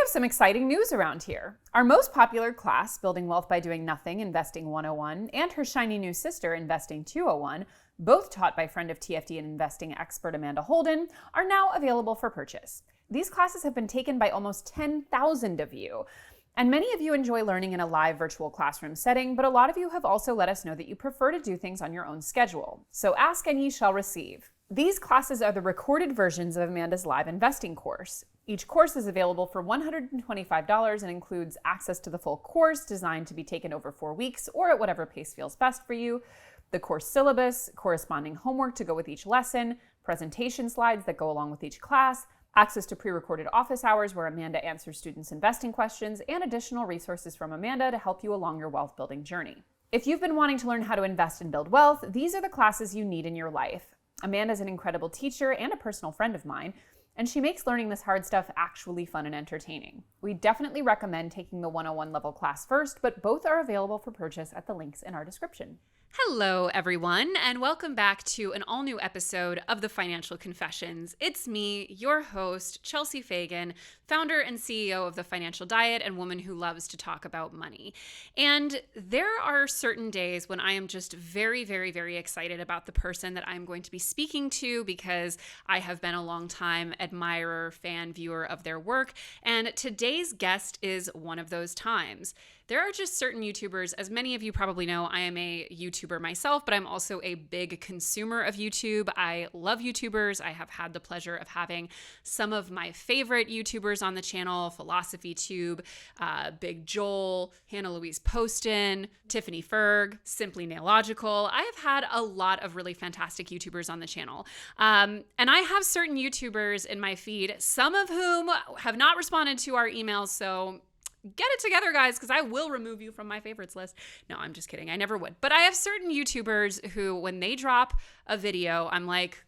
have some exciting news around here. Our most popular class, Building Wealth by Doing Nothing, Investing 101, and her shiny new sister, Investing 201, both taught by friend of TFD and investing expert Amanda Holden, are now available for purchase. These classes have been taken by almost 10,000 of you. And many of you enjoy learning in a live virtual classroom setting, but a lot of you have also let us know that you prefer to do things on your own schedule. So ask and ye shall receive. These classes are the recorded versions of Amanda's live investing course. Each course is available for $125 and includes access to the full course designed to be taken over 4 weeks or at whatever pace feels best for you, the course syllabus, corresponding homework to go with each lesson, presentation slides that go along with each class, access to pre-recorded office hours where Amanda answers students' investing questions, and additional resources from Amanda to help you along your wealth building journey. If you've been wanting to learn how to invest and build wealth, these are the classes you need in your life. Amanda's an incredible teacher and a personal friend of mine, and she makes learning this hard stuff actually fun and entertaining. We definitely recommend taking the 101 level class first, but both are available for purchase at the links in our description. Hello, everyone, and welcome back to an all-new episode of The Financial Confessions. It's me, your host, Chelsea Fagan, founder and CEO of The Financial Diet and woman who loves to talk about money. And there are certain days when I am just very, very, very excited about the person that I'm going to be speaking to because I have been a long-time admirer, fan, viewer of their work, and today's guest is one of those times. There are just certain YouTubers, as many of you probably know, I am a YouTuber myself, but I'm also a big consumer of YouTube. I love YouTubers. I have had the pleasure of having some of my favorite YouTubers on the channel, Philosophy Tube, Big Joel, Hannah Louise Poston, Tiffany Ferg, Simply Nailogical. I have had a lot of really fantastic YouTubers on the channel. And I have certain YouTubers in my feed, some of whom have not responded to our emails, so get it together, guys, because I will remove you from my favorites list. No, I'm just kidding. I never would. But I have certain YouTubers who, when they drop a video, I'm like,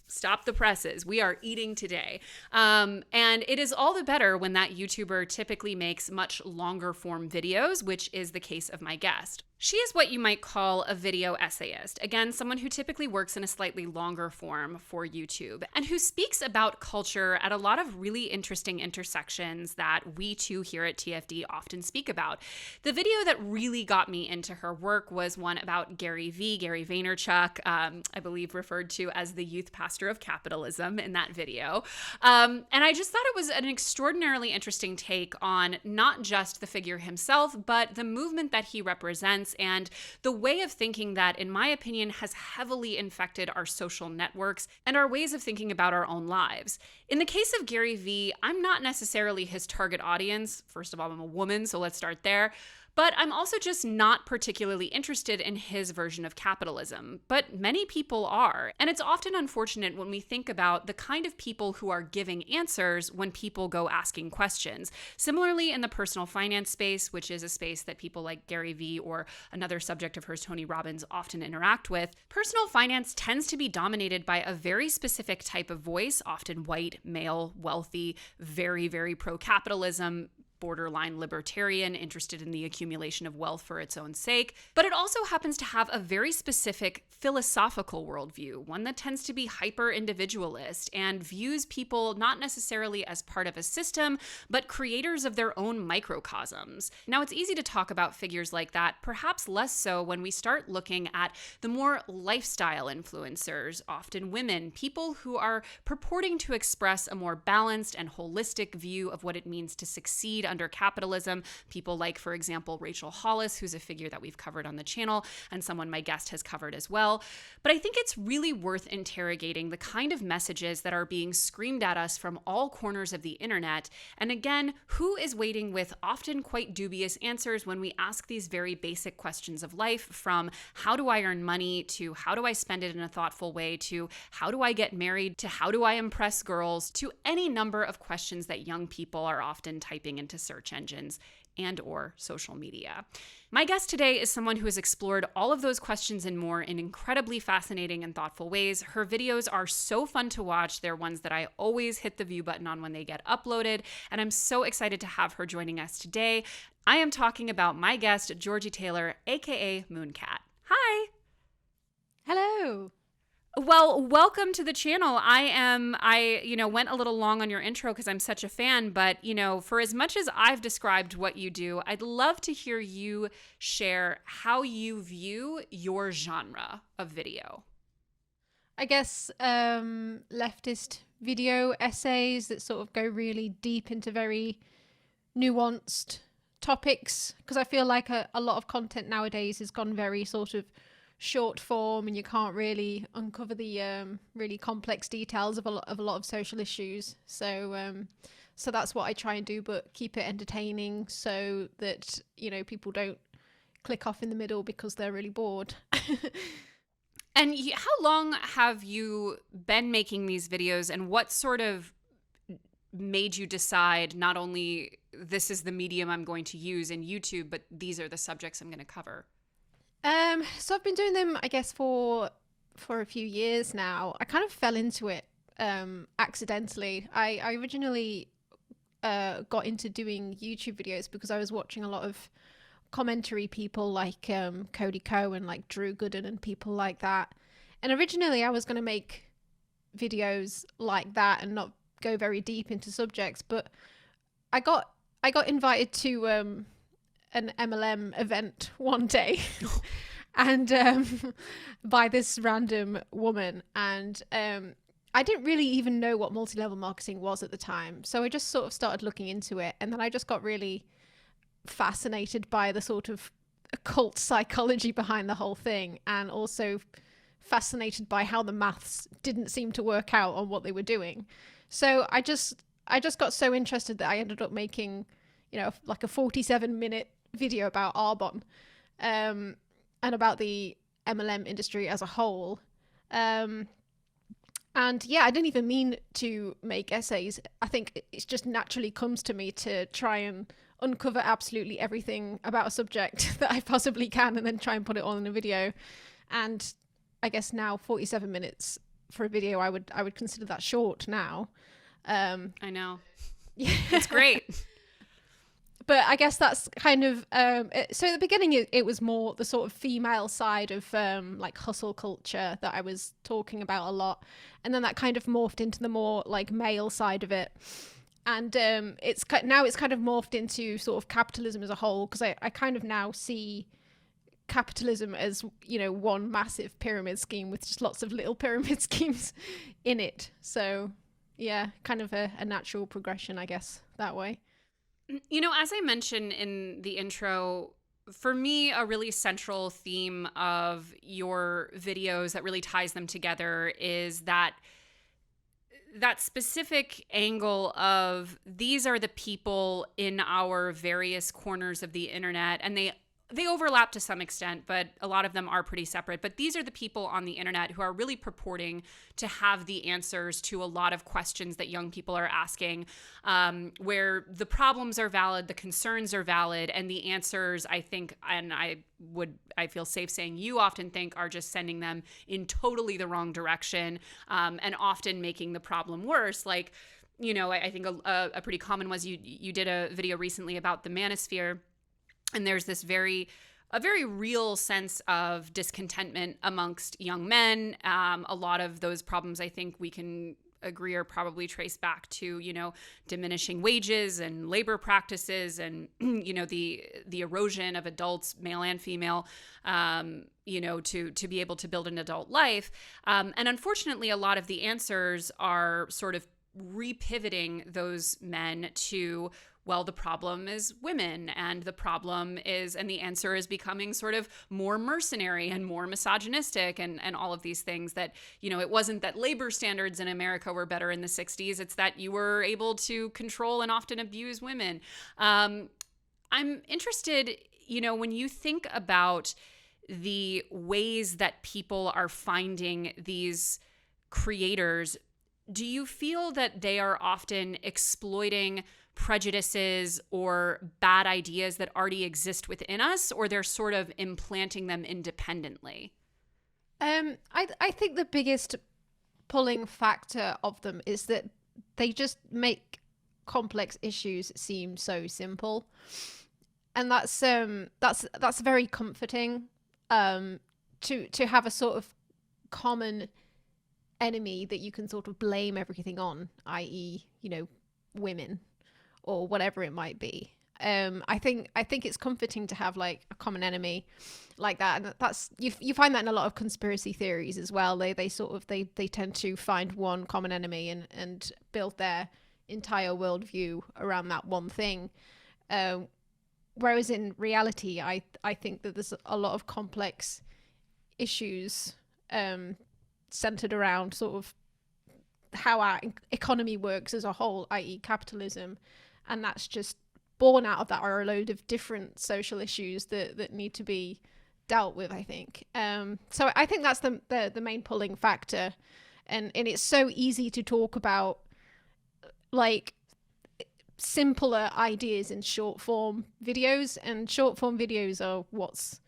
stop the presses. We are eating today. And it is all the better when that YouTuber typically makes much longer form videos, which is the case of my guest. She is what you might call a video essayist. Again, someone who typically works in a slightly longer form for YouTube and who speaks about culture at a lot of really interesting intersections that we too here at TFD often speak about. The video that really got me into her work was one about Gary Vaynerchuk, I believe referred to as the youth pastor of capitalism in that video. And I just thought it was an extraordinarily interesting take on not just the figure himself, but the movement that he represents and the way of thinking that, in my opinion, has heavily infected our social networks and our ways of thinking about our own lives. In the case of Gary V, I'm not necessarily his target audience. First of all, I'm a woman, so let's start there. But I'm also just not particularly interested in his version of capitalism. But many people are. And it's often unfortunate when we think about the kind of people who are giving answers when people go asking questions. Similarly, in the personal finance space, which is a space that people like Gary Vee or another subject of hers, Tony Robbins, often interact with, personal finance tends to be dominated by a very specific type of voice, often white, male, wealthy, very, very pro-capitalism, borderline libertarian, interested in the accumulation of wealth for its own sake. But it also happens to have a very specific philosophical worldview, one that tends to be hyper-individualist and views people not necessarily as part of a system, but creators of their own microcosms. Now, it's easy to talk about figures like that, perhaps less so when we start looking at the more lifestyle influencers, often women, people who are purporting to express a more balanced and holistic view of what it means to succeed under capitalism. People like, for example, Rachel Hollis, who's a figure that we've covered on the channel and someone my guest has covered as well. But I think it's really worth interrogating the kind of messages that are being screamed at us from all corners of the internet. And again, who is waiting with often quite dubious answers when we ask these very basic questions of life, from how do I earn money to how do I spend it in a thoughtful way to how do I get married to how do I impress girls to any number of questions that young people are often typing into search engines and or social media. My guest today is someone who has explored all of those questions and more in incredibly fascinating and thoughtful ways. Her videos are so fun to watch. They're ones that I always hit the view button on when they get uploaded, and I'm so excited to have her joining us today. I am talking about my guest, Georgie Taylor, aka Münecat. Hi. Hello. Well, welcome to the channel. I went a little long on your intro because I'm such a fan, but, for as much as I've described what you do, I'd love to hear you share how you view your genre of video. I guess leftist video essays that sort of go really deep into very nuanced topics, because I feel like a lot of content nowadays has gone very sort of short form, and you can't really uncover the really complex details of a lot of social issues. So that's what I try and do, but keep it entertaining so that people don't click off in the middle because they're really bored. And how long have you been making these videos, and what sort of made you decide not only this is the medium I'm going to use in YouTube, but these are the subjects I'm going to cover? So I've been doing them, I guess, for a few years now. I kind of fell into it accidentally. I originally got into doing YouTube videos because I was watching a lot of commentary people like Cody Cohen, like Drew Gooden and people like that. And originally I was going to make videos like that and not go very deep into subjects, but I got invited to an MLM event one day and by this random woman, and I didn't really even know what multi-level marketing was at the time, so I just sort of started looking into it, and then I just got really fascinated by the sort of occult psychology behind the whole thing, and also fascinated by how the maths didn't seem to work out on what they were doing. So I just got so interested that I ended up making like a 47-minute video about Arbonne and about the MLM industry as a whole. And yeah, I didn't even mean to make essays. I think it just naturally comes to me to try and uncover absolutely everything about a subject that I possibly can, and then try and put it all in a video. And I guess now 47 minutes for a video, I would consider that short now. I know. Yeah. It's great. But I guess that's kind of so at the beginning it was more the sort of female side of like hustle culture that I was talking about a lot, and then that kind of morphed into the more like male side of it. And it's kind of morphed into sort of capitalism as a whole, because I kind of now see capitalism as one massive pyramid scheme with just lots of little pyramid schemes in it. So yeah, kind of a natural progression, I guess, that way. As I mentioned in the intro, for me, a really central theme of your videos that really ties them together is that specific angle of these are the people in our various corners of the internet, and they overlap to some extent, but a lot of them are pretty separate. But these are the people on the internet who are really purporting to have the answers to a lot of questions that young people are asking, where the problems are valid, the concerns are valid, and the answers, I think, and I feel safe saying you often think, are just sending them in totally the wrong direction, and often making the problem worse. Like, I think a pretty common was you did a video recently about the manosphere. And there's this a very real sense of discontentment amongst young men. A lot of those problems, I think we can agree, are probably traced back to, diminishing wages and labor practices and, the erosion of adults, male and female, to be able to build an adult life. And unfortunately, a lot of the answers are sort of repivoting those men to, well, the problem is women, and the answer is becoming sort of more mercenary and more misogynistic and all of these things that, it wasn't that labor standards in America were better in the 60s. It's that you were able to control and often abuse women. I'm interested, when you think about the ways that people are finding these creators, do you feel that they are often exploiting prejudices or bad ideas that already exist within us, or they're sort of implanting them independently? I think the biggest pulling factor of them is that they just make complex issues seem so simple, and that's very comforting, to have a sort of common enemy that you can sort of blame everything on, i.e., women or whatever it might be. I think it's comforting to have like a common enemy like that, and that's you find that in a lot of conspiracy theories as well. They tend to find one common enemy and build their entire worldview around that one thing. Whereas in reality, I think that there's a lot of complex issues centered around sort of how our economy works as a whole, i.e. capitalism, and that's just born out of that are a load of different social issues that need to be dealt with, I think. So I think that's the main pulling factor, and it's so easy to talk about like simpler ideas in short form videos, and short form videos are what's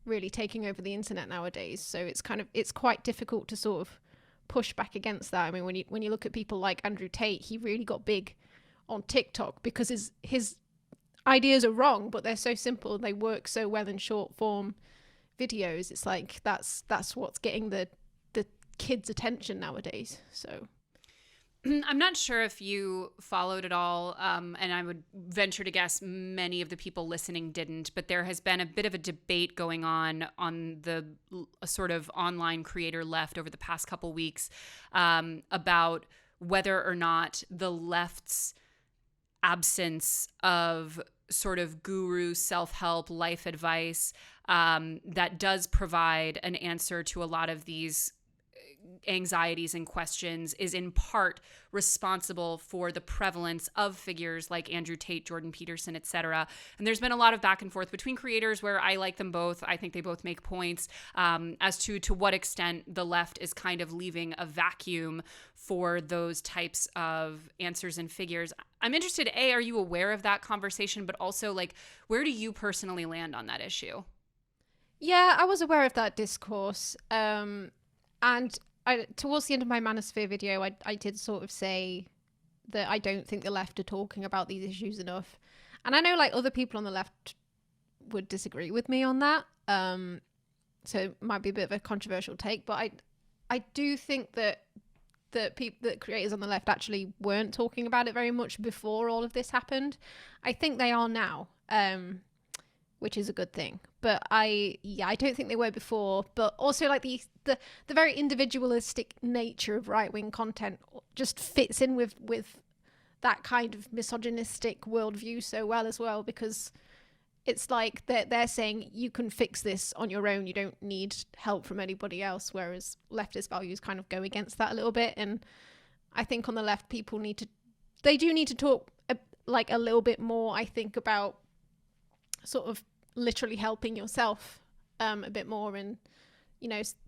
really taking over the internet nowadays. So it's quite difficult to sort of push back against that. I mean, when you look at people like Andrew Tate, he really got big on TikTok because his ideas are wrong, but they're so simple, they work so well in short form videos. It's like that's what's getting the kids' attention nowadays. So I'm not sure if you followed it all, and I would venture to guess many of the people listening didn't, but there has been a bit of a debate going on the sort of online creator left over the past couple weeks about whether or not the left's absence of sort of guru self-help life advice that does provide an answer to a lot of these anxieties and questions is in part responsible for the prevalence of figures like Andrew Tate, Jordan Peterson, etc. And there's been a lot of back and forth between creators where I like them both. I think they both make points as to what extent the left is kind of leaving a vacuum for those types of answers and figures. I'm interested, A, are you aware of that conversation? But also, like, where do you personally land on that issue? Yeah, I was aware of that discourse. And towards the end of my manosphere video, I did sort of say that I don't think the left are talking about these issues enough. And I know like other people on the left would disagree with me on that. So it might be a bit of a controversial take, but I do think that creators on the left actually weren't talking about it very much before all of this happened. I think they are now, which is a good thing. But I don't think they were before. But also like the very individualistic nature of right-wing content just fits in with that kind of misogynistic worldview so well as well, because it's like they're saying you can fix this on your own, you don't need help from anybody else, whereas leftist values kind of go against that a little bit. And I think on the left, people need to talk like a little bit more, I think, about sort of literally helping yourself a bit more, and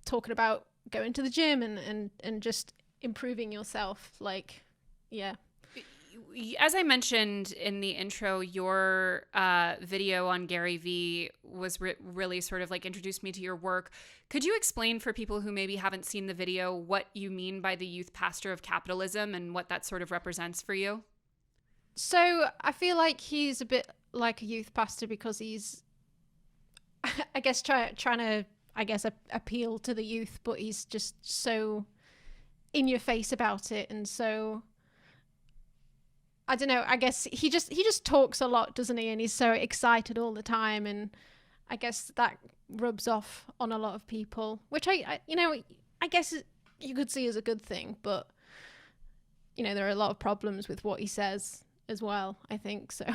talking about going to the gym and just improving yourself. Like, yeah. As I mentioned in the intro, your video on Gary Vee was really sort of like introduced me to your work. Could you explain for people who maybe haven't seen the video what you mean by the youth pastor of capitalism and what that sort of represents for you? So I feel like he's a bit like a youth pastor because he's, I guess, trying to, appeal to the youth, but he's just so in your face about it. And so, I don't know, I guess he just talks a lot, doesn't he? And he's so excited all the time. And I guess that rubs off on a lot of people, which I guess you could see as a good thing. But, there are a lot of problems with what he says as well, I think. So.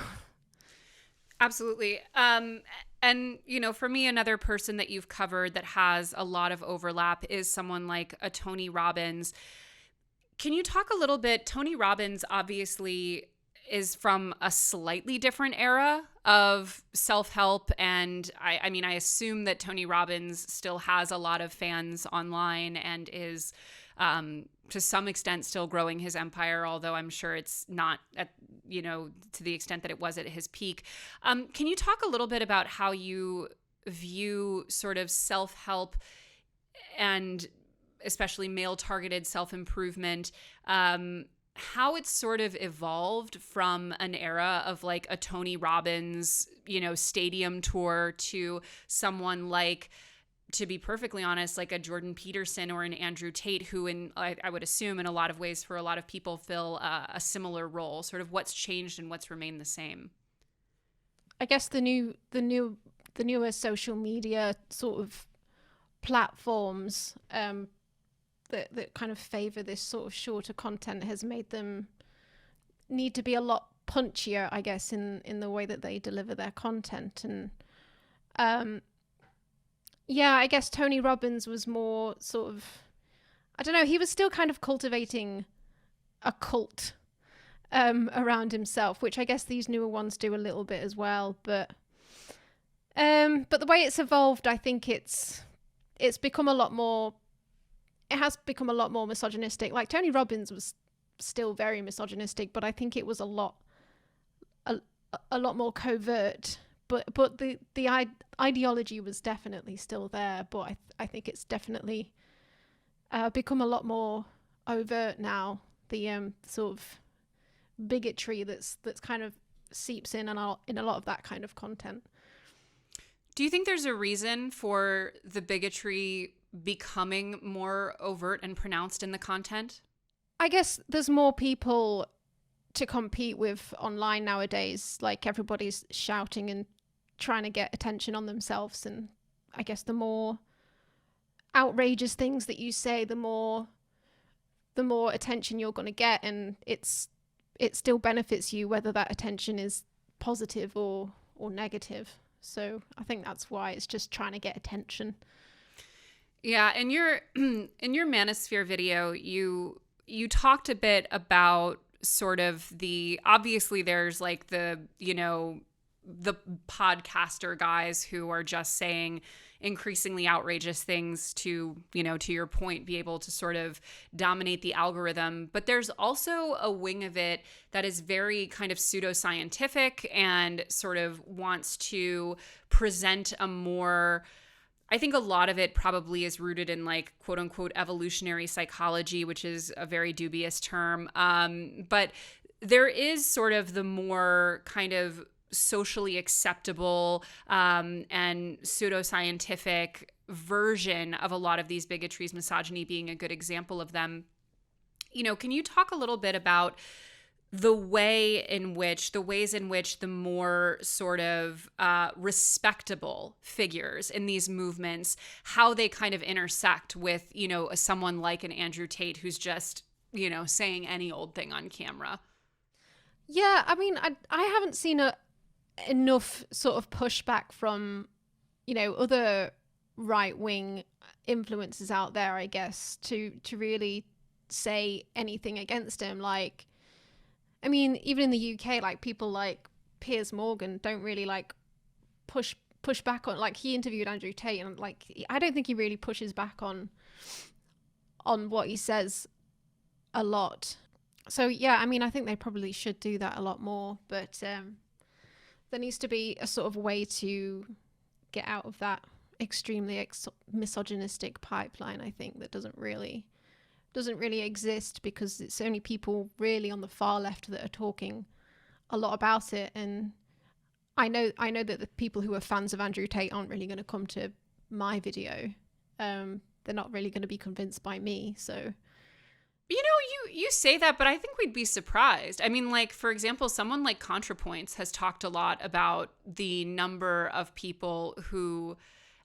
Absolutely. And, for me, another person that you've covered that has a lot of overlap is someone like a Tony Robbins. Can you talk a little bit? Tony Robbins obviously is from a slightly different era of self-help. And I mean, I assume that Tony Robbins still has a lot of fans online and is to some extent still growing his empire, although I'm sure it's not at, to the extent that it was at his peak. Can you talk a little bit about how you view sort of self-help and especially male-targeted self-improvement, how it's sort of evolved from an era of like a Tony Robbins, stadium tour to someone like to be perfectly honest, like a Jordan Peterson or an Andrew Tate, who I would assume in a lot of ways for a lot of people fill a similar role. Sort of what's changed and what's remained the same. I guess the newer social media sort of platforms that kind of favor this sort of shorter content has made them need to be a lot punchier, I guess, in the way that they deliver their content. And yeah, I guess Tony Robbins was more sort of, I don't know, he was still kind of cultivating a cult around himself, which I guess these newer ones do a little bit as well. But the way it's evolved, I think it's become a lot more, it has become a lot more misogynistic. Like Tony Robbins was still very misogynistic, but I think it was a lot more covert. But the ideology was definitely still there. But I think it's definitely become a lot more overt now. The sort of bigotry that's kind of seeps in a lot of that kind of content. Do you think there's a reason for the bigotry becoming more overt and pronounced in the content? I guess there's more people to compete with online nowadays. Like everybody's shouting and trying to get attention on themselves, and I guess the more outrageous things that you say, the more attention you're going to get, and it still benefits you whether that attention is positive or negative. So I think that's why it's just trying to get attention. Yeah, in your manosphere video, you talked a bit about sort of obviously there's like the podcaster guys who are just saying increasingly outrageous things to your point, be able to sort of dominate the algorithm. But there's also a wing of it that is very kind of pseudoscientific and sort of wants to present a more, I think a lot of it probably is rooted in like quote unquote evolutionary psychology, which is a very dubious term. But there is sort of the more kind of socially acceptable and pseudoscientific version of a lot of these bigotries, misogyny being a good example of them. Can you talk a little bit about the ways in which the more sort of respectable figures in these movements, how they kind of intersect with, someone like an Andrew Tate who's just, saying any old thing on camera? Yeah, I mean, I haven't seen enough sort of pushback from, other right-wing influencers out there, I guess, to really say anything against him. Like, I mean, even in the UK, like people like Piers Morgan don't really like push back on, like he interviewed Andrew Tate, and like I don't think he really pushes back on what he says a lot. So yeah, I mean, I think they probably should do that a lot more, but there needs to be a sort of way to get out of that extremely misogynistic pipeline, I think, that doesn't really exist, because it's only people really on the far left that are talking a lot about it. And I know that the people who are fans of Andrew Tate aren't really going to come to my video. They're not really going to be convinced by me. So, you say that, but I think we'd be surprised. I mean, like, for example, someone like ContraPoints has talked a lot about the number of people who,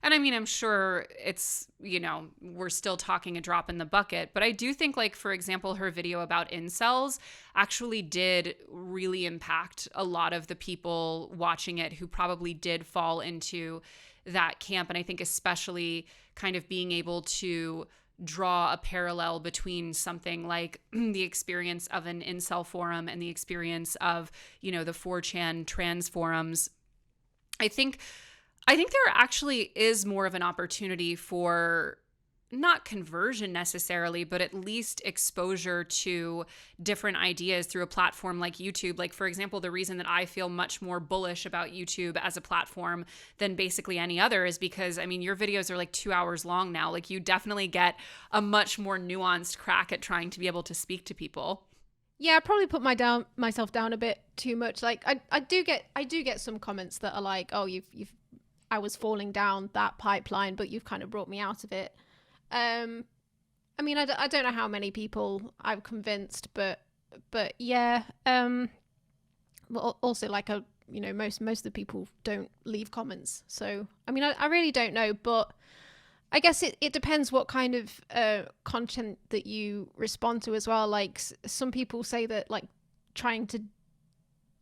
and I mean, I'm sure it's, we're still talking a drop in the bucket, but I do think, like, for example, her video about incels actually did really impact a lot of the people watching it who probably did fall into that camp. And I think especially kind of being able to draw a parallel between something like the experience of an incel forum and the experience of, the 4chan trans forums. I think there actually is more of an opportunity for not conversion necessarily, but at least exposure to different ideas through a platform like YouTube. Like, for example, the reason that I feel much more bullish about YouTube as a platform than basically any other is because, I mean, your videos are like 2 hours long now. Like, you definitely get a much more nuanced crack at trying to be able to speak to people. Yeah, I probably put myself down a bit too much. Like, I do get some comments that are like, oh, you've I was falling down that pipeline, but you've kind of brought me out of it. I mean, I don't know how many people I've convinced, but yeah. Well, also, like, most of the people don't leave comments. So, I mean, I really don't know, but I guess it depends what kind of content that you respond to as well. Like, some people say that, like, trying to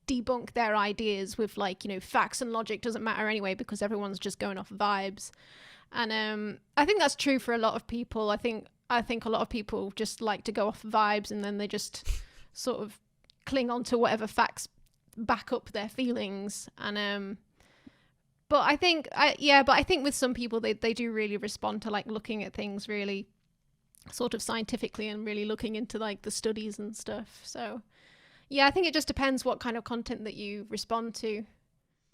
debunk their ideas with, like, facts and logic doesn't matter anyway because everyone's just going off vibes. And I think that's true for a lot of people. I think a lot of people just like to go off vibes, and then they just sort of cling on to whatever facts back up their feelings. And but I think with some people they do really respond to, like, looking at things really sort of scientifically and really looking into, like, the studies and stuff. So yeah, I think it just depends what kind of content that you respond to.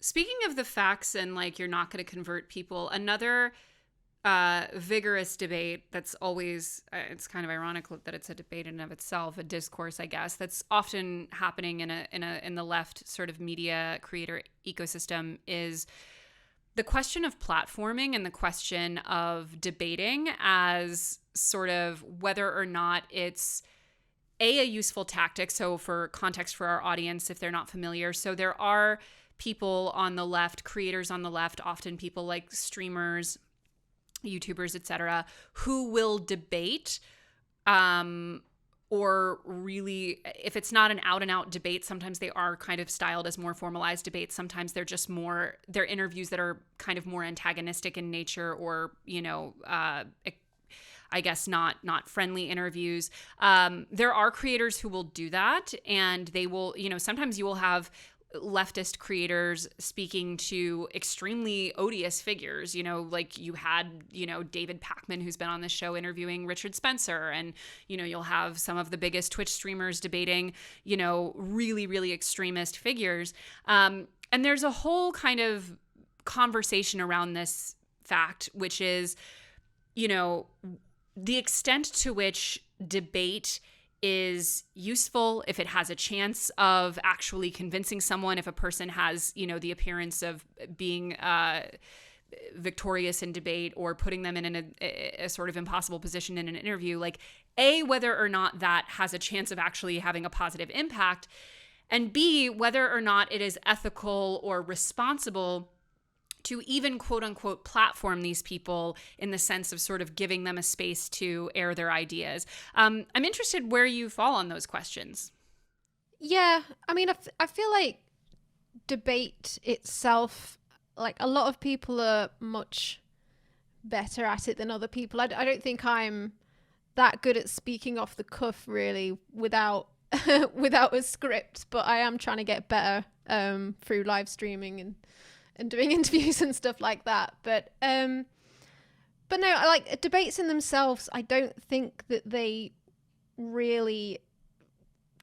Speaking of the facts and, like, you're not going to convert people, another vigorous debate that's always, it's kind of ironic that it's a debate in and of itself, a discourse, I guess, that's often happening in the left sort of media creator ecosystem, is the question of platforming and the question of debating as sort of whether or not it's a useful tactic. So for context for our audience, if they're not familiar, so there are people on the left, creators on the left, often people like streamers, YouTubers, etc., who will debate, or really, if it's not an out and out debate, sometimes they are kind of styled as more formalized debates. Sometimes they're just they're interviews that are kind of more antagonistic in nature, or, I guess not friendly interviews. There are creators who will do that, and they will, sometimes you will have leftist creators speaking to extremely odious figures, like you had, David Pakman, who's been on this show interviewing Richard Spencer, and, you'll have some of the biggest Twitch streamers debating, really, really extremist figures. And there's a whole kind of conversation around this fact, which is, the extent to which debate is useful, if it has a chance of actually convincing someone, if a person has, the appearance of being victorious in debate or putting them in a sort of impossible position in an interview, like, whether or not that has a chance of actually having a positive impact, and B, whether or not it is ethical or responsible to even quote unquote platform these people in the sense of sort of giving them a space to air their ideas. I'm interested where you fall on those questions. Yeah, I mean, I feel like debate itself, like, a lot of people are much better at it than other people. I don't think I'm that good at speaking off the cuff really without without a script, but I am trying to get better through live streaming and doing interviews and stuff like that. But no, like, debates in themselves, I don't think that they really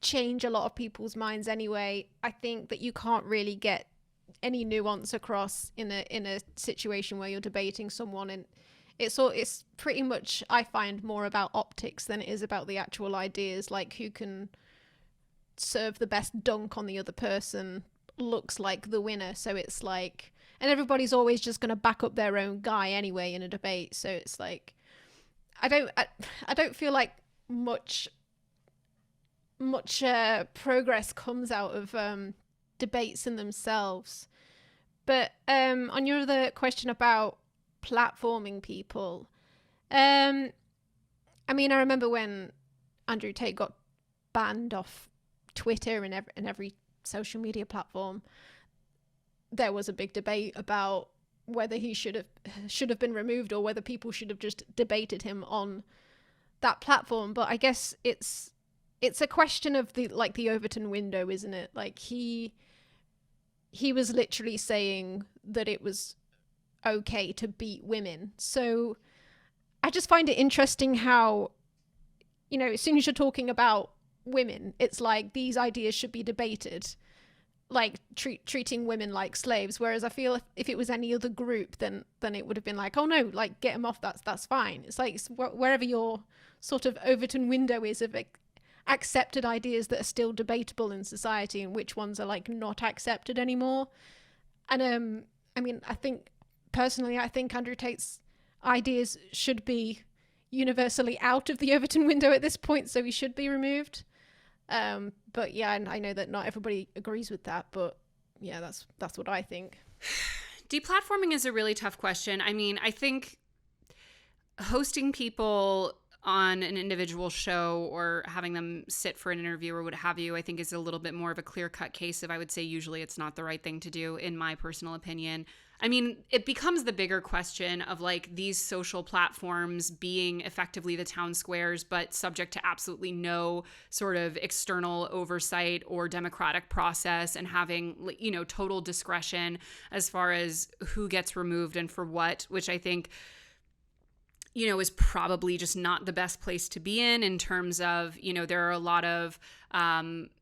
change a lot of people's minds anyway. I think that you can't really get any nuance across in a situation where you're debating someone, and it's pretty much, I find, more about optics than it is about the actual ideas, like who can serve the best dunk on the other person looks like the winner. So it's like, and everybody's always just going to back up their own guy anyway in a debate, so it's like, I don't feel like much progress comes out of debates in themselves. But on your other question about platforming people, I mean, I remember when Andrew Tate got banned off Twitter and every social media platform, there was a big debate about whether he should have been removed, or whether people should have just debated him on that platform. But I guess it's a question of the Overton window, isn't it? Like, he was literally saying that it was okay to beat women. So I just find it interesting how, as soon as you're talking about women, it's like these ideas should be debated, like treating women like slaves. Whereas I feel if it was any other group, then it would have been like, oh no, like, get them off, that's fine. It's like, wherever your sort of Overton window is of accepted ideas that are still debatable in society, and which ones are, like, not accepted anymore. And I mean, I think personally, I think Andrew Tate's ideas should be universally out of the Overton window at this point, so he should be removed. But yeah, I know that not everybody agrees with that, but yeah, that's what I think. Deplatforming is a really tough question. I mean, I think hosting people on an individual show or having them sit for an interview or what have you, I think is a little bit more of a clear-cut case of, I would say usually it's not the right thing to do, in my personal opinion. I mean, it becomes the bigger question of like these social platforms being effectively the town squares, but subject to absolutely no sort of external oversight or democratic process, and having, you know, total discretion as far as who gets removed and for what, which I think, you know, is probably just not the best place to be in terms of, you know, there are a lot of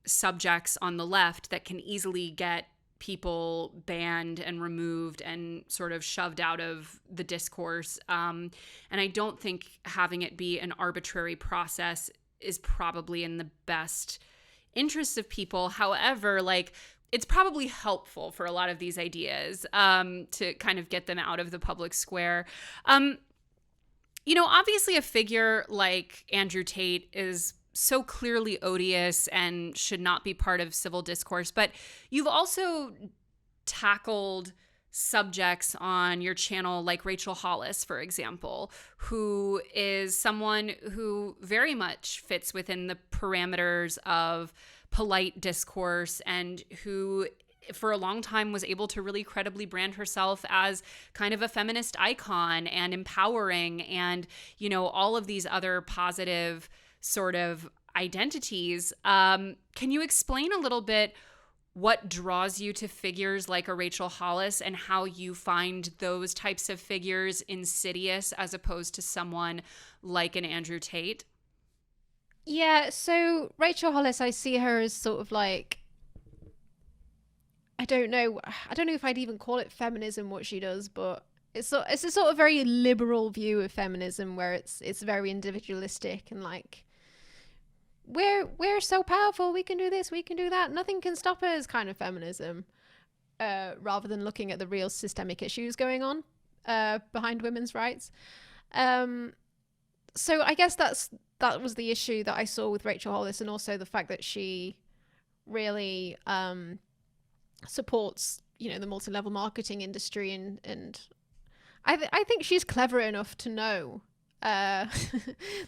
subjects on the left that can easily get people banned and removed and sort of shoved out of the discourse. And I don't think having it be an arbitrary process is probably in the best interests of people. However, like, it's probably helpful for a lot of these ideas to kind of get them out of the public square. You know, obviously a figure like Andrew Tate is so clearly odious and should not be part of civil discourse, but you've also tackled subjects on your channel like Rachel Hollis, for example, who is someone who very much fits within the parameters of polite discourse and who for a long time was able to really credibly brand herself as kind of a feminist icon and empowering and, you know, all of these other positive sort of identities. Can you explain a little bit what draws you to figures like a Rachel Hollis and how you find those types of figures insidious as opposed to someone like an Andrew Tate? Yeah, so Rachel Hollis, I see her as sort of like, I don't know if I'd even call it feminism, what she does, but it's a sort of very liberal view of feminism where it's very individualistic and like, we're so powerful, we can do this, we can do that, nothing can stop us kind of feminism, rather than looking at the real systemic issues going on behind women's rights. So I guess that was the issue that I saw with Rachel Hollis, and also the fact that she really supports, you know, the multi-level marketing industry, and I think she's clever enough to know that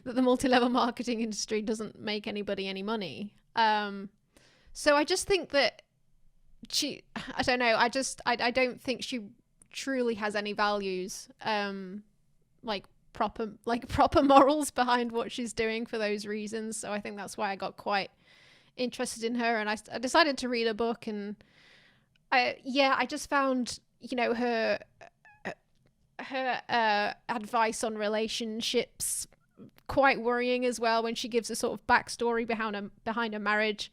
the multi-level marketing industry doesn't make anybody any money. So I just think that I don't know, I don't think she truly has any values, like proper morals behind what she's doing for those reasons. So I think that's why I got quite interested in her, and I decided to read a book, and I just found, you know, her advice on relationships quite worrying as well, when she gives a sort of backstory behind her marriage.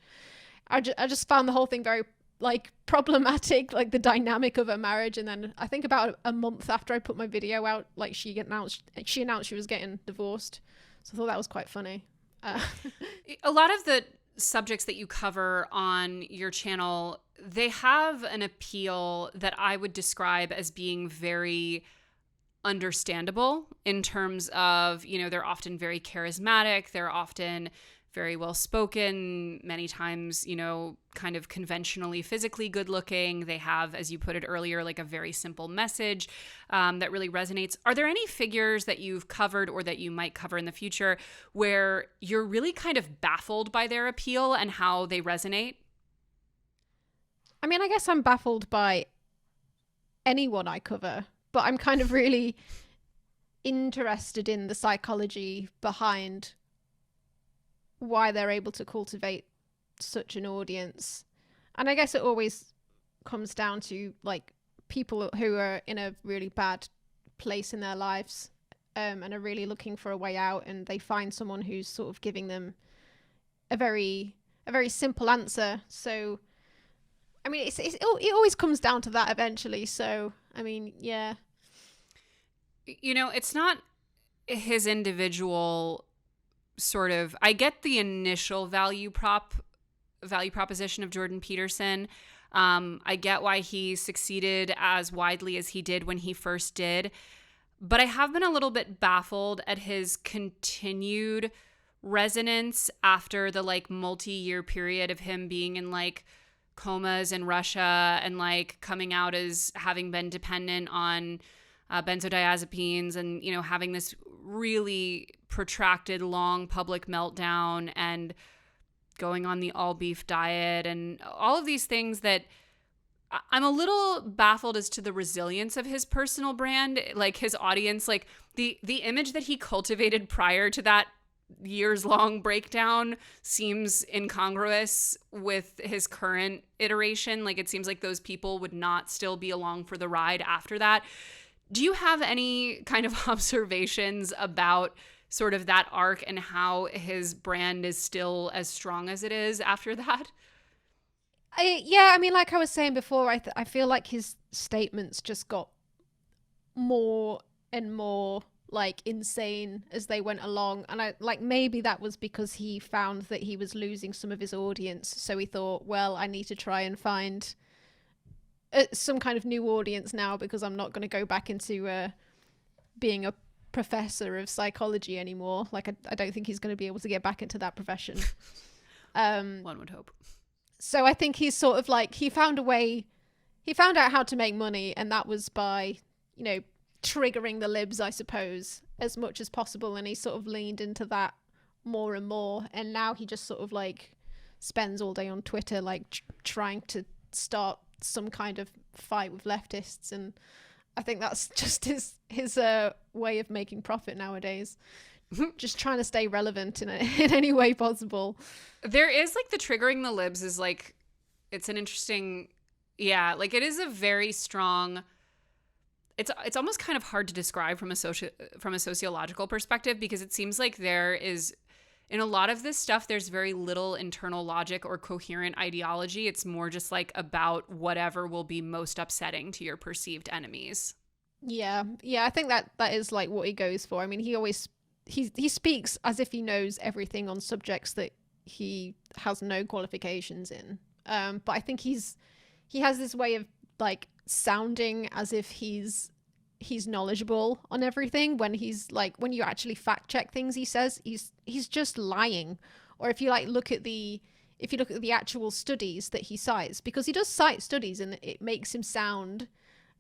I just found the whole thing very like problematic, like the dynamic of her marriage. And then I think about a month after I put my video out, like she announced she was getting divorced. So I thought that was quite funny. A lot of the subjects that you cover on your channel, they have an appeal that I would describe as being very understandable in terms of, you know, they're often very charismatic, they're often very well spoken, many times, you know, kind of conventionally physically good looking. They have, as you put it earlier, like a very simple message that really resonates. Are there any figures that you've covered or that you might cover in the future where you're really kind of baffled by their appeal and how they resonate? I mean, I guess I'm baffled by anyone I cover, but I'm kind of really interested in the psychology behind why they're able to cultivate such an audience. And I guess it always comes down to like people who are in a really bad place in their lives, and are really looking for a way out, and they find someone who's sort of giving them a very simple answer. So I mean, it always comes down to that eventually. So I mean, yeah, you know, it's not his individual sort of, I get the initial value proposition of Jordan Peterson. I get why he succeeded as widely as he did when he first did. But I have been a little bit baffled at his continued resonance after the like multi-year period of him being in like comas in Russia and like coming out as having been dependent on benzodiazepines and, you know, having this really protracted, long public meltdown and going on the all beef diet and all of these things that I'm a little baffled as to the resilience of his personal brand, like his audience, like the image that he cultivated prior to that years-long breakdown seems incongruous with his current iteration. Like it seems like those people would not still be along for the ride after that. Do you have any kind of observations about sort of that arc and how his brand is still as strong as it is after that? I mean, like I was saying before, I feel like his statements just got more and more like insane as they went along, and I like maybe that was because he found that he was losing some of his audience, so he thought, well, I need to try and find some kind of new audience now because I'm not going to go back into being a professor of psychology anymore. Like I don't think he's going to be able to get back into that profession. One would hope. So I think he's sort of like he found out how to make money, and that was by, you know, triggering the libs, I suppose, as much as possible, and he sort of leaned into that more and more, and now he just sort of like spends all day on Twitter like trying to start some kind of fight with leftists, and I think that's just his way of making profit nowadays. Just trying to stay relevant in any way possible. There is like the triggering the libs is like, it's an interesting, yeah, like it is a very strong, it's almost kind of hard to describe from a sociological perspective, because it seems like there is, in a lot of this stuff, there's very little internal logic or coherent ideology. It's more just like about whatever will be most upsetting to your perceived enemies. Yeah, I think that is like what he goes for. I mean, he speaks as if he knows everything on subjects that he has no qualifications in. But I think he has this way of like sounding as if he's knowledgeable on everything, when he's like, when you actually fact check things he says, he's just lying. Or if you like look at the actual studies that he cites, because he does cite studies and it makes him sound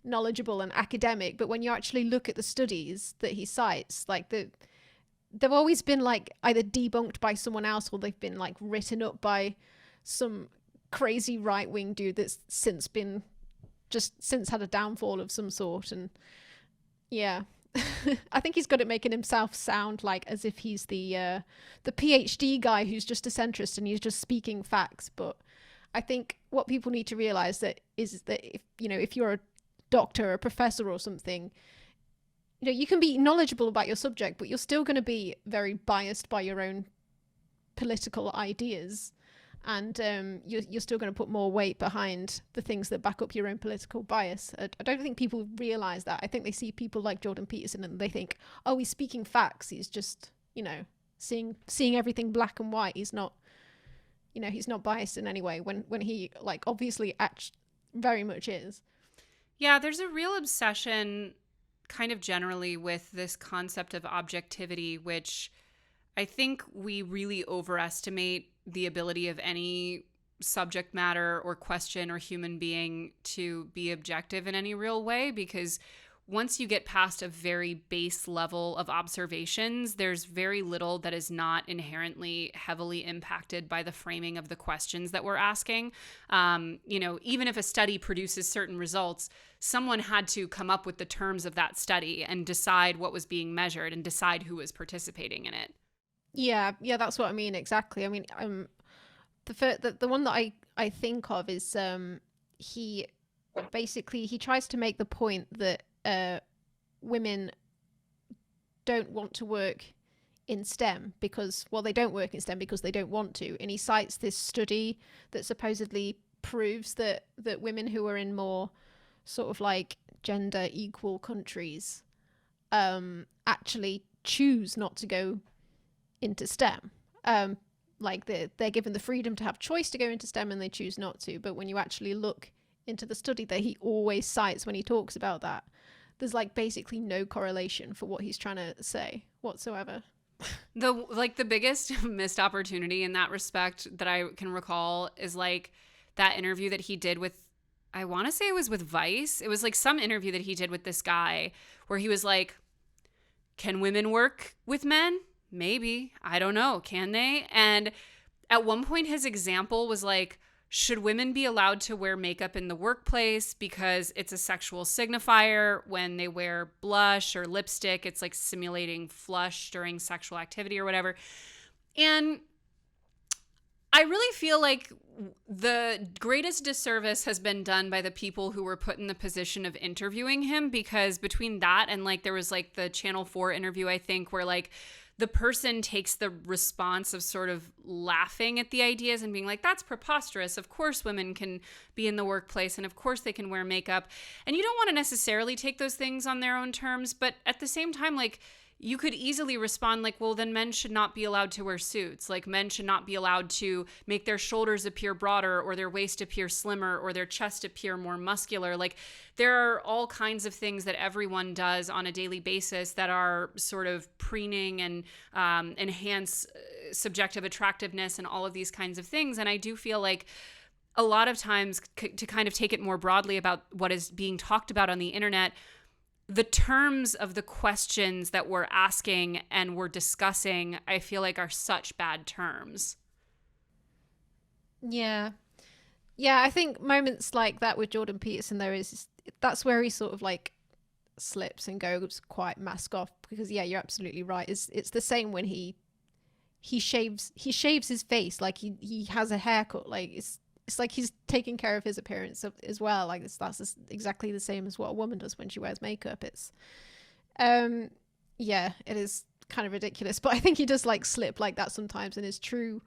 knowledgeable and academic, but when you actually look at the studies that he cites, like they've always been like either debunked by someone else, or they've been like written up by some crazy right-wing dude that's since had a downfall of some sort. And yeah, I think he's good at making himself sound like as if he's the PhD guy who's just a centrist and he's just speaking facts. But I think what people need to realize is that if you're a doctor or a professor or something, you know, you can be knowledgeable about your subject, but you're still going to be very biased by your own political ideas, and you're still going to put more weight behind the things that back up your own political bias. I don't think people realize that. I think they see people like Jordan Peterson and they think, oh, he's speaking facts. He's just, you know, seeing everything black and white. He's not, you know, he's not biased in any way, when he like obviously very much is. Yeah, there's a real obsession kind of generally with this concept of objectivity, which I think we really overestimate the ability of any subject matter or question or human being to be objective in any real way, because once you get past a very base level of observations, there's very little that is not inherently heavily impacted by the framing of the questions that we're asking. You know, even if a study produces certain results, someone had to come up with the terms of that study and decide what was being measured and decide who was participating in it. Yeah, that's what I mean, exactly. I mean, the one that I think of is he tries to make the point that women don't want to work in STEM because, well, they don't work in STEM because they don't want to. And he cites this study that supposedly proves that women who are in more sort of like gender equal countries actually choose not to go into STEM like they're given the freedom to have choice to go into STEM and they choose not to. But when you actually look into the study that he always cites when he talks about that, there's like basically no correlation for what he's trying to say whatsoever. The biggest missed opportunity in that respect that I can recall is like that interview that he did with, I want to say it was with Vice. It was like some interview that he did with this guy where he was like, can women work with men? Maybe. I don't know. Can they? And at one point his example was like, should women be allowed to wear makeup in the workplace because it's a sexual signifier? When they wear blush or lipstick, it's like simulating flush during sexual activity or whatever. And I really feel like the greatest disservice has been done by the people who were put in the position of interviewing him, because between that and like there was like the Channel 4 interview, I think, where like the person takes the response of sort of laughing at the ideas and being like, that's preposterous. Of course women can be in the workplace and of course they can wear makeup. And you don't want to necessarily take those things on their own terms, but at the same time, like, you could easily respond like, well, then men should not be allowed to wear suits. Like, men should not be allowed to make their shoulders appear broader or their waist appear slimmer or their chest appear more muscular. Like, there are all kinds of things that everyone does on a daily basis that are sort of preening and enhance subjective attractiveness and all of these kinds of things. And I do feel like a lot of times, to kind of take it more broadly about what is being talked about on the internet, the terms of the questions that we're asking and we're discussing, I feel like, are such bad terms. Yeah. Yeah, I think moments like that with Jordan Peterson, that's where he sort of like slips and goes quite mask off, because yeah, you're absolutely right. It's the same when he shaves his face, like he has a haircut, like it's like he's taking care of his appearance as well. Like that's exactly the same as what a woman does when she wears makeup. It's, yeah, it is kind of ridiculous. But I think he does like slip like that sometimes, and his true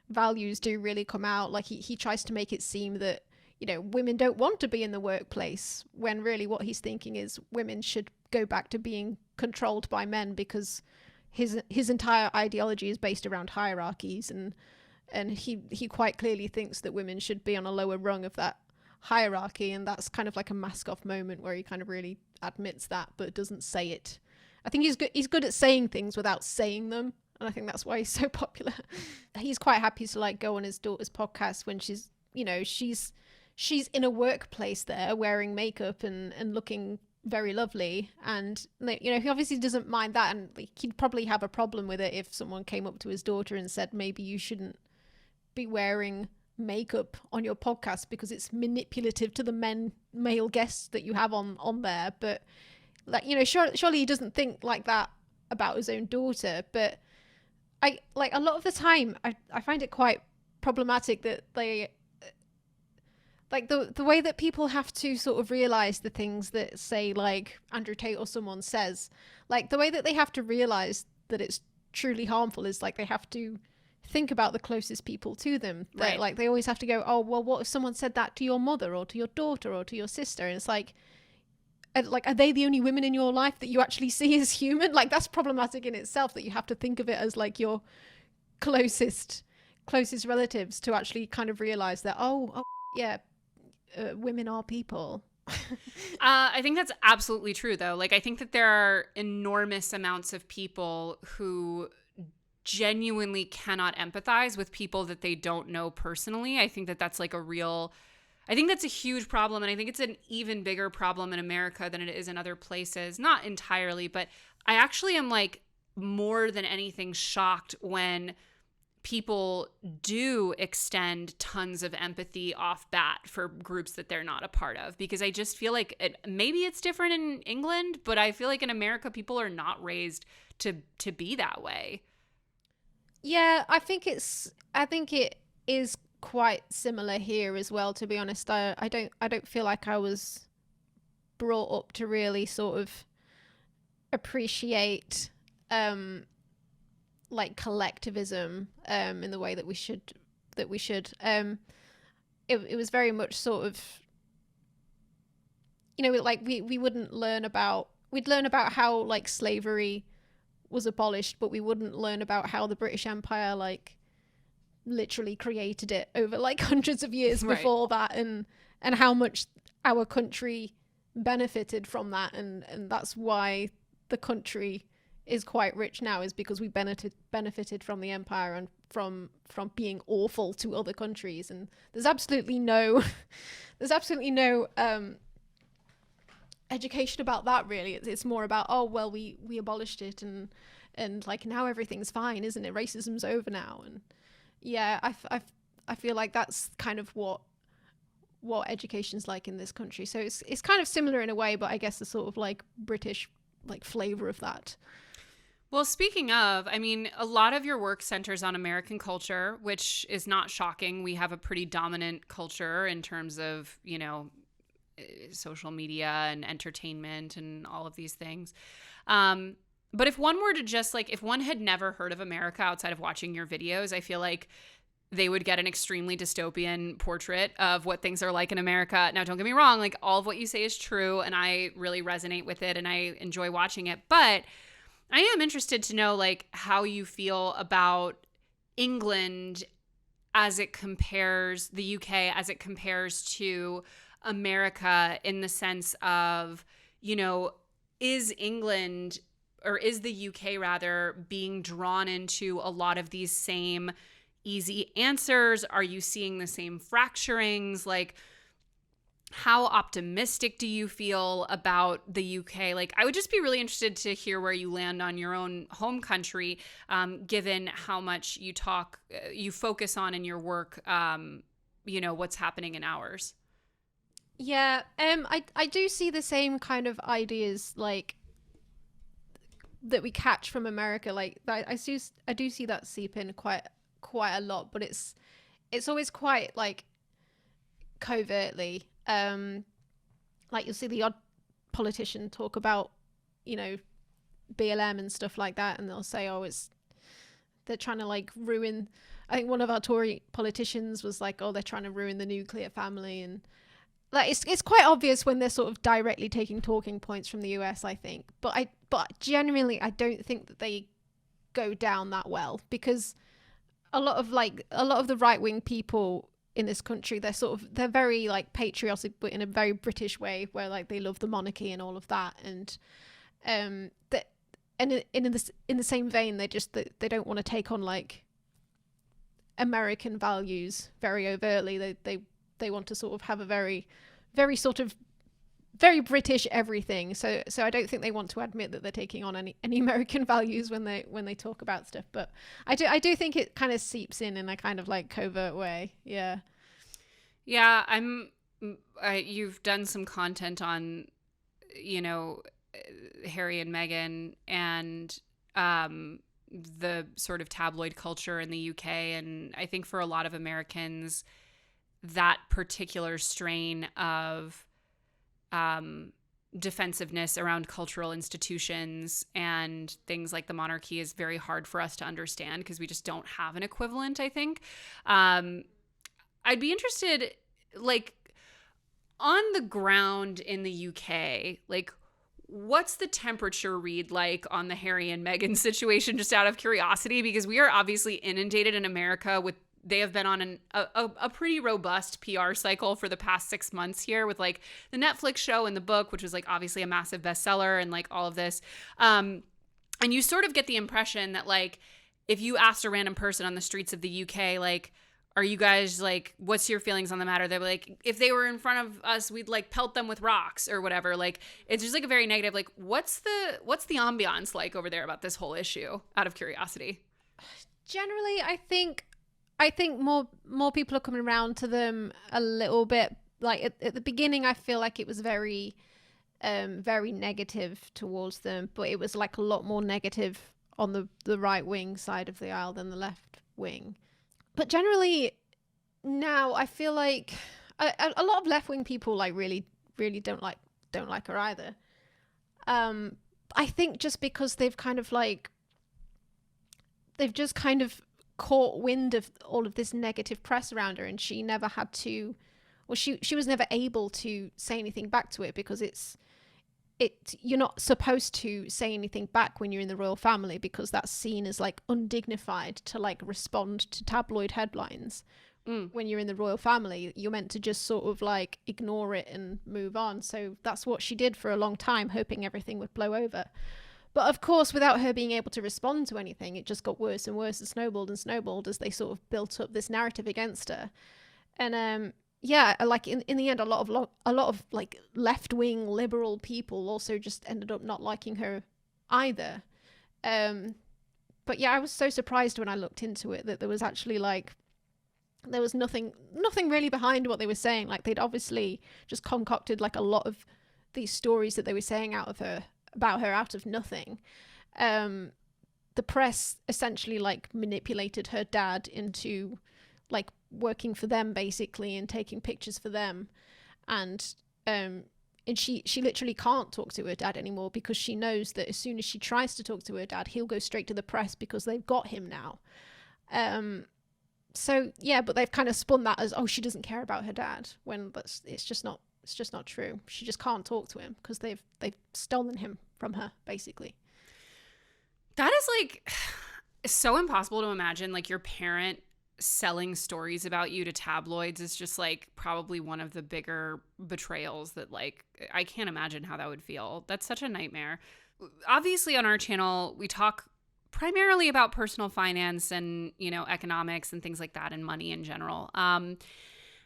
values do really come out. Like he tries to make it seem that, you know, women don't want to be in the workplace, when really what he's thinking is women should go back to being controlled by men, because his entire ideology is based around hierarchies, and he quite clearly thinks that women should be on a lower rung of that hierarchy. And that's kind of like a mask off moment where he kind of really admits that, but doesn't say it. I think he's good at saying things without saying them. And I think that's why he's so popular. He's quite happy to like go on his daughter's podcast when she's, you know, she's in a workplace there wearing makeup and looking very lovely. And, you know, he obviously doesn't mind that. And he'd probably have a problem with it if someone came up to his daughter and said, maybe you shouldn't be wearing makeup on your podcast because it's manipulative to the male guests that you have on there. But like, you know, surely he doesn't think like that about his own daughter. But I like a lot of the time I find it quite problematic that they like the way that people have to sort of realize the things that, say, like Andrew Tate or someone says, like the way that they have to realize that it's truly harmful is like they have to think about the closest people to them. Right. Like they always have to go, oh, well, what if someone said that to your mother or to your daughter or to your sister? And it's like, are they the only women in your life that you actually see as human? Like that's problematic in itself, that you have to think of it as like your closest relatives to actually kind of realize that, oh yeah, women are people. I think that's absolutely true, though. Like I think that there are enormous amounts of people who genuinely cannot empathize with people that they don't know personally. I think that that's like I think that's a huge problem. And I think it's an even bigger problem in America than it is in other places. Not entirely, but I actually am like more than anything shocked when people do extend tons of empathy off bat for groups that they're not a part of, because I just feel like maybe it's different in England, but I feel like in America, people are not raised to be that way. Yeah, I think it is quite similar here as well, to be honest. I don't feel like I was brought up to really sort of appreciate like collectivism in the way that we should. It was very much sort of, you know, like we wouldn't learn about, we'd learn about how like slavery was abolished, but we wouldn't learn about how the British Empire like literally created it over like hundreds of years Right. before that, and how much our country benefited from that, and that's why the country is quite rich now, is because we benefited from the empire and from being awful to other countries. And there's absolutely no education about that, really. It's more about, oh well, we abolished it, and like now everything's fine, isn't it? Racism's over now. And yeah, I feel like that's kind of what education's like in this country. So it's kind of similar in a way, but I guess the sort of like British like flavor of that. Well, speaking of, I mean, a lot of your work centers on American culture, which is not shocking. We have a pretty dominant culture in terms of, you know, social media and entertainment and all of these things. But if one were to just like, if one had never heard of America outside of watching your videos, I feel like they would get an extremely dystopian portrait of what things are like in America. Now, don't get me wrong, like all of what you say is true, and I really resonate with it and I enjoy watching it. But I am interested to know like how you feel about England as it compares, the UK as it compares to America, in the sense of, you know, is England, or is the UK rather, being drawn into a lot of these same easy answers? Are you seeing the same fracturings? Like, how optimistic do you feel about the UK? Like, I would just be really interested to hear where you land on your own home country, given how much you focus on in your work, you know, what's happening in ours. Yeah, I do see the same kind of ideas like that we catch from America. Like I do see that seep in quite a lot, but it's always quite like covertly. Like you'll see the odd politician talk about, you know, BLM and stuff like that, and they'll say, oh, they're trying to like ruin. I think one of our Tory politicians was like, oh, they're trying to ruin the nuclear family. And like it's quite obvious when they're sort of directly taking talking points from the US, I think. But genuinely I don't think that they go down that well, because a lot of the right-wing people in this country, they're very like patriotic, but in a very British way, where like they love the monarchy and all of that. And that, and in the same vein, they don't want to take on like American values very overtly. They want to sort of have a very sort of very British everything. So I don't think they want to admit that they're taking on any American values when they talk about stuff. But I do think it kind of seeps in a kind of like covert way. Yeah. Yeah, you've done some content on, you know, Harry and Meghan and the sort of tabloid culture in the UK, and I think for a lot of Americans, that particular strain of defensiveness around cultural institutions and things like the monarchy is very hard for us to understand, because we just don't have an equivalent, I think. I'd be interested, like, on the ground in the UK, like, what's the temperature read like on the Harry and Meghan situation, just out of curiosity? Because we are obviously inundated in America with, they have been on a pretty robust PR cycle for the past 6 months here, with like the Netflix show and the book, which was like obviously a massive bestseller, and like all of this. And you sort of get the impression that like, if you asked a random person on the streets of the UK, like, are you guys like, what's your feelings on the matter? They're like, if they were in front of us, we'd like pelt them with rocks or whatever. Like, it's just like a very negative, like, what's the ambiance like over there about this whole issue, out of curiosity? Generally, I think more people are coming around to them a little bit. Like at the beginning, I feel like it was very negative towards them, but it was like a lot more negative on the right wing side of the aisle than the left wing. But generally now I feel like a lot of left wing people like really don't like her either. I think just because they've just kind of caught wind of all of this negative press around her, and she never had to, well, she was never able to say anything back to it, because you're not supposed to say anything back when you're in the royal family, because that's seen as like undignified to like respond to tabloid headlines. When you're in the royal family, you're meant to just sort of like ignore it and move on. So that's what she did for a long time, hoping everything would blow over. But of course, without her being able to respond to anything, it just got worse and worse and snowballed as they sort of built up this narrative against her. And yeah, like in the end, a lot of like left-wing liberal people also just ended up not liking her either. But yeah, I was so surprised when I looked into it that there was actually like, there was nothing really behind what they were saying. Like, they'd obviously just concocted like a lot of these stories that they were saying about her out of nothing. The press essentially like manipulated her dad into like working for them basically and taking pictures for them, and she literally can't talk to her dad anymore, because she knows that as soon as she tries to talk to her dad, he'll go straight to the press because they've got him now. So yeah, but they've kind of spun that as, oh, she doesn't care about her dad, when it's just not true. She just can't talk to him because they've stolen him from her basically. That is like so impossible to imagine. Like, your parent selling stories about you to tabloids is just like probably one of the bigger betrayals that, like, I can't imagine how that would feel. That's such a nightmare. Obviously on our channel, we talk primarily about personal finance and, you know, economics and things like that, and money in general. And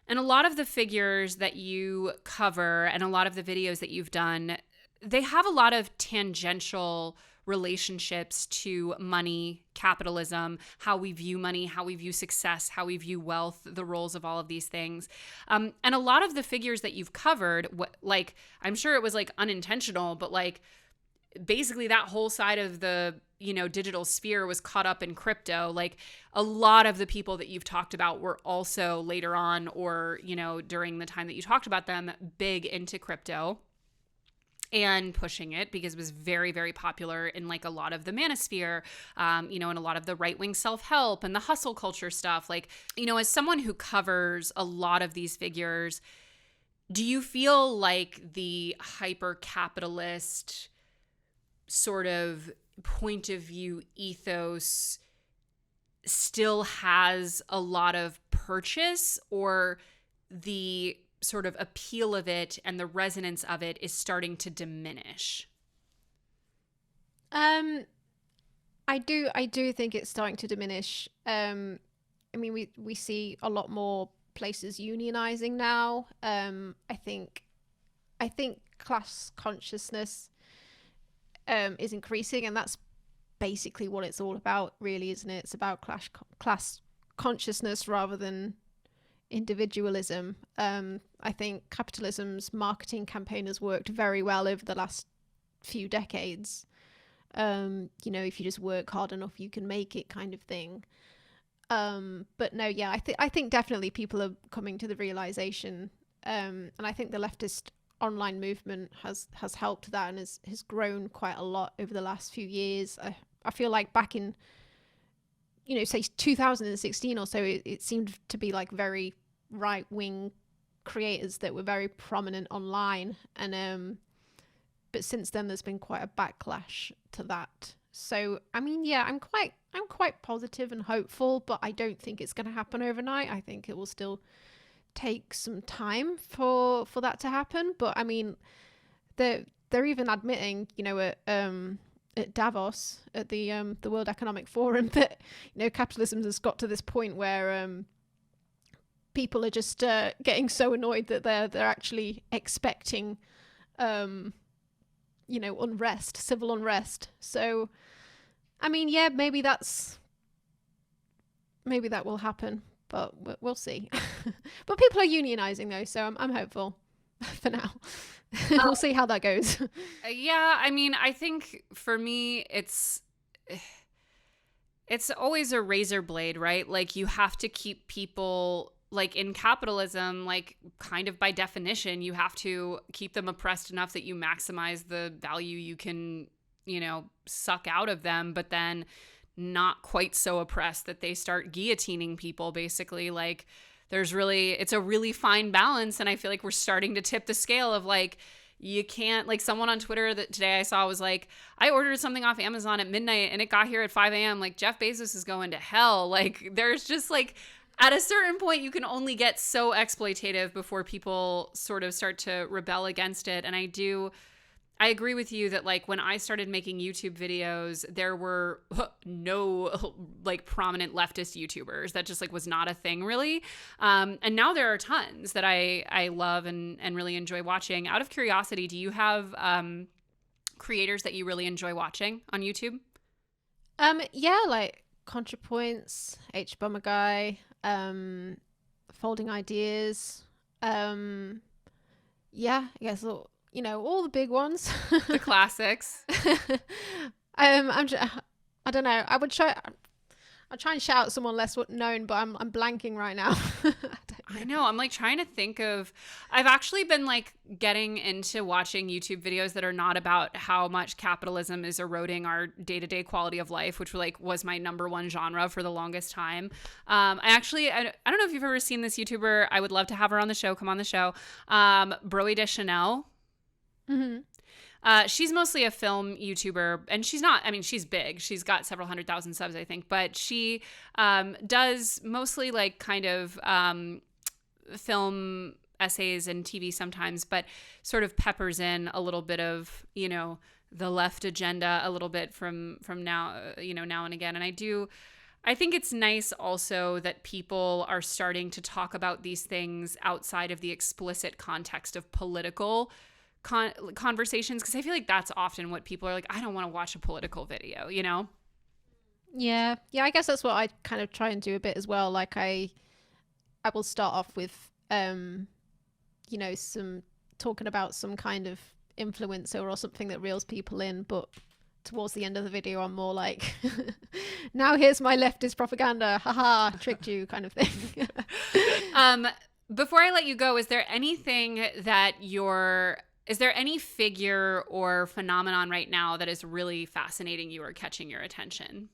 a lot of the figures that you cover and a lot of the videos that you've done, they have a lot of tangential relationships to money, capitalism, how we view money, how we view success, how we view wealth, the roles of all of these things. And a lot of the figures that you've covered, like, I'm sure it was like unintentional, but like basically that whole side of the, you know, digital sphere was caught up in crypto. Like, a lot of the people that you've talked about were also later on, or, you know, during the time that you talked about them, big into crypto and pushing it, because it was very, very popular in like a lot of the manosphere, you know, and a lot of the right-wing self-help and the hustle culture stuff. Like, you know, as someone who covers a lot of these figures, do you feel like the hyper-capitalist sort of point of view ethos still has a lot of purchase, or the sort of appeal of it and the resonance of it is starting to diminish? I do think it's starting to diminish. I mean, we see a lot more places unionizing now. I think class consciousness is increasing, and that's basically what it's all about, really, isn't it? It's about class consciousness rather than individualism. I think capitalism's marketing campaign has worked very well over the last few decades. You know, if you just work hard enough, you can make it, kind of thing. But no, yeah, I think definitely people are coming to the realization, and I think the leftist online movement has helped that, and has grown quite a lot over the last few years. I feel like back in, you know, say 2016 or so, it seemed to be like very right-wing creators that were very prominent online, and but since then there's been quite a backlash to that. So I mean, yeah, I'm quite positive and hopeful, but I don't think it's going to happen overnight. I think it will still take some time for that to happen. But I mean, they're even admitting, you know, at Davos, at the World Economic Forum, that, you know, capitalism has got to this point where people are just getting so annoyed that they're actually expecting you know, civil unrest. So I mean, yeah, maybe that will happen, but we'll see. But people are unionizing though, so I'm hopeful for now. We'll see how that goes. Yeah, I mean, I think for me, it's always a razor blade, right? Like, you have to keep people, like in capitalism, like kind of by definition, you have to keep them oppressed enough that you maximize the value you can, you know, suck out of them, but then not quite so oppressed that they start guillotining people, basically. Like, it's a really fine balance. And I feel like we're starting to tip the scale of, like, you can't, like, someone on Twitter that today I saw was like, I ordered something off Amazon at midnight and it got here at 5 a.m. Like, Jeff Bezos is going to hell. Like, there's just like, at a certain point, you can only get so exploitative before people sort of start to rebel against it. And I agree with you that, like, when I started making YouTube videos, there were no, like, prominent leftist YouTubers. That just, like, was not a thing, really. And now there are tons that I love and really enjoy watching. Out of curiosity, do you have creators that you really enjoy watching on YouTube? Yeah, like ContraPoints, H Bummer Guy, Folding Ideas. Yeah, I guess all the big ones. The classics. I don't know. I'll try and shout someone less known, but I'm blanking right now. I know. I'm like trying to think of. I've actually been like getting into watching YouTube videos that are not about how much capitalism is eroding our day-to-day quality of life, which was my number one genre for the longest time. I don't know if you've ever seen this YouTuber. I would love to have her on the show. Come on the show. Broe de Chanel. Mm-hmm. She's mostly a film YouTuber, and she's big. She's got several 100,000 subs, I think, but she does mostly like kind of film essays and TV sometimes, but sort of peppers in a little bit of, the left agenda a little bit from now, now and again. And I think it's nice also that people are starting to talk about these things outside of the explicit context of political conversations, because I feel like that's often what people are like, I don't want to watch a political video, Yeah, I guess that's what I kind of try and do a bit as well. Like I will start off with some talking about some kind of influencer or something that reels people in, but towards the end of the video I'm more like, now here's my leftist propaganda, haha, tricked you, kind of thing. Before I let you go, is there anything that is there any figure or phenomenon right now that is really fascinating you or catching your attention?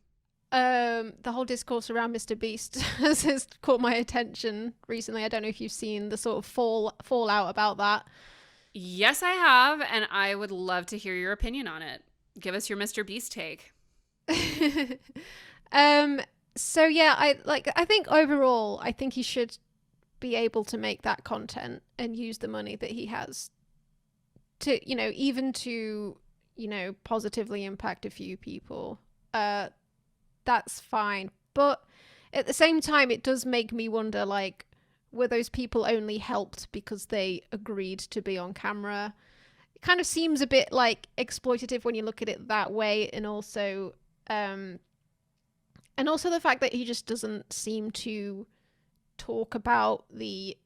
The whole discourse around MrBeast has caught my attention recently. I don't know if you've seen the sort of fallout about that. Yes, I have, and I would love to hear your opinion on it. Give us your MrBeast take. So yeah, I think overall, I think he should be able to make that content and use the money that he has to, even to, positively impact a few people. That's fine. But at the same time, it does make me wonder, like, were those people only helped because they agreed to be on camera? It kind of seems a bit like exploitative when you look at it that way. And also the fact that he just doesn't seem to talk about the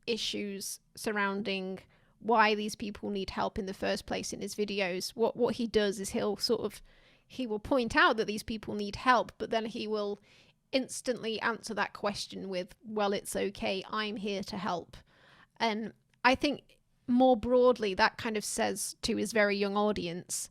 issues surrounding why these people need help in the first place in his videos. What he does is he will point out that these people need help, but then he will instantly answer that question with, well, it's okay, I'm here to help. And I think more broadly, that kind of says to his very young audience,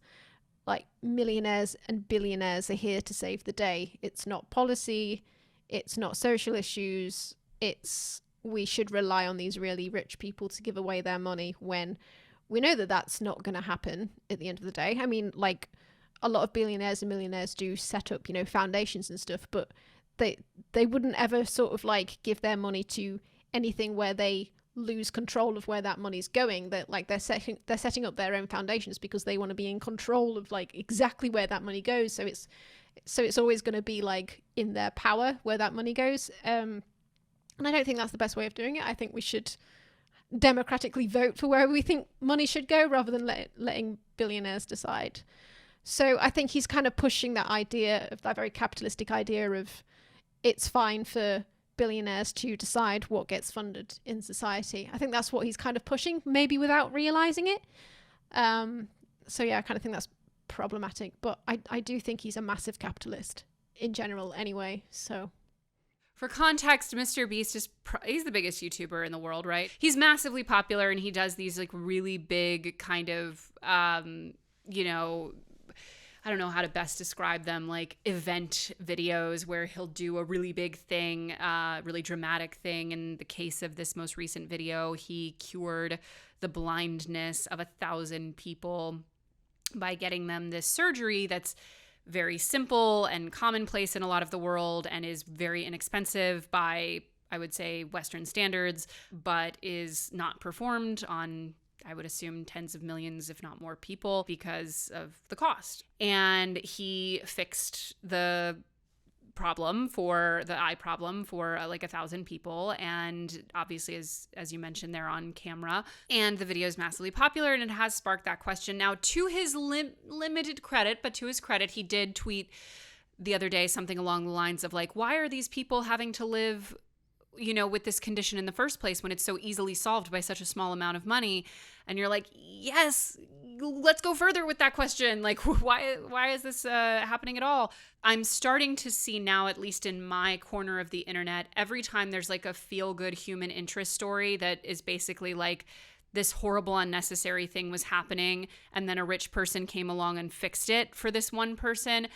like, millionaires and billionaires are here to save the day. It's not policy, it's not social issues, it's we should rely on these really rich people to give away their money, when we know that that's not going to happen at the end of the day. I mean, like, a lot of billionaires and millionaires do set up, foundations and stuff, but they wouldn't ever sort of like give their money to anything where they lose control of where that money's going. That, like, they're setting up their own foundations because they want to be in control of, like, exactly where that money goes. So it's always going to be, like, in their power where that money goes. And I don't think that's the best way of doing it. I think we should democratically vote for where we think money should go rather than letting billionaires decide. So I think he's kind of pushing that idea of that very capitalistic idea of it's fine for billionaires to decide what gets funded in society. I think that's what he's kind of pushing, maybe without realizing it. So yeah, I kind of think that's problematic, but I do think he's a massive capitalist in general anyway, so... For context, MrBeast he's the biggest YouTuber in the world, right? He's massively popular, and he does these, like, really big kind of, I don't know how to best describe them, like event videos where he'll do a really big thing, really dramatic thing. In the case of this most recent video, he cured the blindness of 1,000 people by getting them this surgery that's very simple and commonplace in a lot of the world and is very inexpensive by, I would say, Western standards, but is not performed on, I would assume, tens of millions, if not more people because of the cost. And he fixed the eye problem for like 1,000 people. And obviously, as you mentioned, they're on camera. And the video is massively popular and it has sparked that question. Now, to his limited credit, but to his credit, he did tweet the other day something along the lines of like, why are these people having to live, with this condition in the first place when it's so easily solved by such a small amount of money? And you're like, yes, let's go further with that question. Like, why is this happening at all? I'm starting to see now, at least in my corner of the internet, every time there's like a feel-good human interest story that is basically like this horrible, unnecessary thing was happening, and then a rich person came along and fixed it for this one person,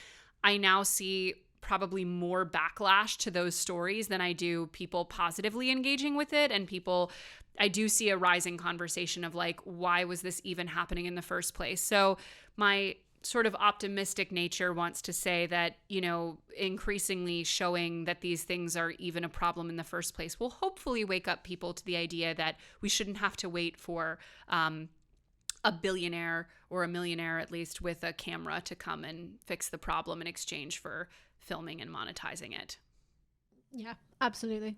I now see probably more backlash to those stories than I do people positively engaging with it. And I do see a rising conversation of like, why was this even happening in the first place? So my sort of optimistic nature wants to say that, increasingly showing that these things are even a problem in the first place will hopefully wake up people to the idea that we shouldn't have to wait for a billionaire or a millionaire, at least, with a camera to come and fix the problem in exchange for filming and monetizing it. Yeah, absolutely.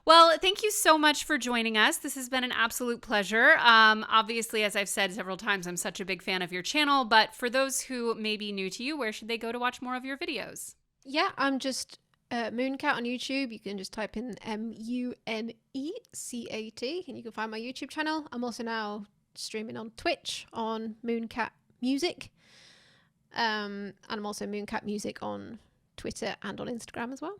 Well, thank you so much for joining us. This has been an absolute pleasure. Obviously, as I've said several times, I'm such a big fan of your channel, but for those who may be new to you, where should they go to watch more of your videos? Yeah, I'm just Münecat on YouTube. You can just type in Munecat and you can find my YouTube channel. I'm also now streaming on Twitch on Münecat Music. And I'm also Münecat Music on Twitter and on Instagram as well.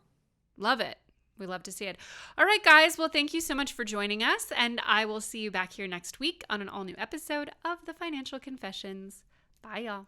Love it. We love to see it. All right, guys. Well, thank you so much for joining us. And I will see you back here next week on an all new episode of The Financial Confessions. Bye, y'all.